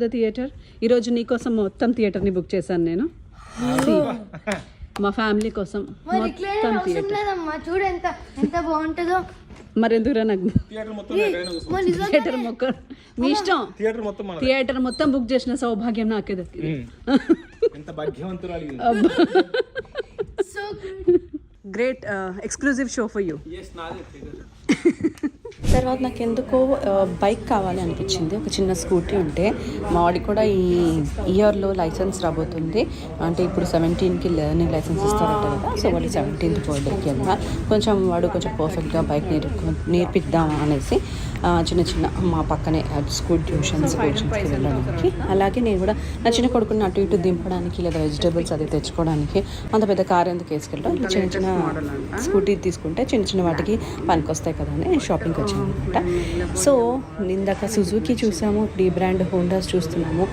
Theatre ఈరోజు నీకోసం మొత్తం థియేటర్ని బుక్ చేశాను నేను మా ఫ్యామిలీ కోసం మొత్తం చూడు ఎంత బాగుంటుందో. మరి ఎందుకురా నాకు థియేటర్ మొక్క మీ ఇష్టం. థియేటర్ మొత్తం బుక్ చేసిన సౌభాగ్యం నాకే దక్కింది. Great exclusive show for you. తర్వాత నాకు ఎందుకో బైక్ కావాలి అనిపించింది. ఒక చిన్న స్కూటీ ఉంటే మా వాడికి కూడా ఈ ఇయర్లో లైసెన్స్ రాబోతుంది. అంటే ఇప్పుడు 17కి లెర్నింగ్ లైసెన్స్ ఇస్తారట కదా. సో వాడు 17th బర్త్డేకి వెళ్తా వాడు కొంచెం పర్ఫెక్ట్గా బైక్ నేర్పిద్దాం అనేసి చిన్న మా పక్కనే స్కూల్ కోచింగ్స్కి వెళ్ళడానికి. అలాగే నేను కూడా నా చిన్న కొడుకుని అటు ఇటు దింపడానికి లేదా వెజిటేబుల్స్ అది తెచ్చుకోవడానికి అంత పెద్ద కార్ ఎందుకు వేసుకెళ్ళడం, ఇట్లా చిన్న స్కూటీ తీసుకుంటే చిన్న వాటికి పనికి వస్తాయి కదా అని షాపింగ్కి వచ్చాను అనమాట. సో ఇందాక సుజుకి చూసాము, ఇప్పుడు ఈ బ్రాండ్ హోండాస్ చూస్తున్నాము.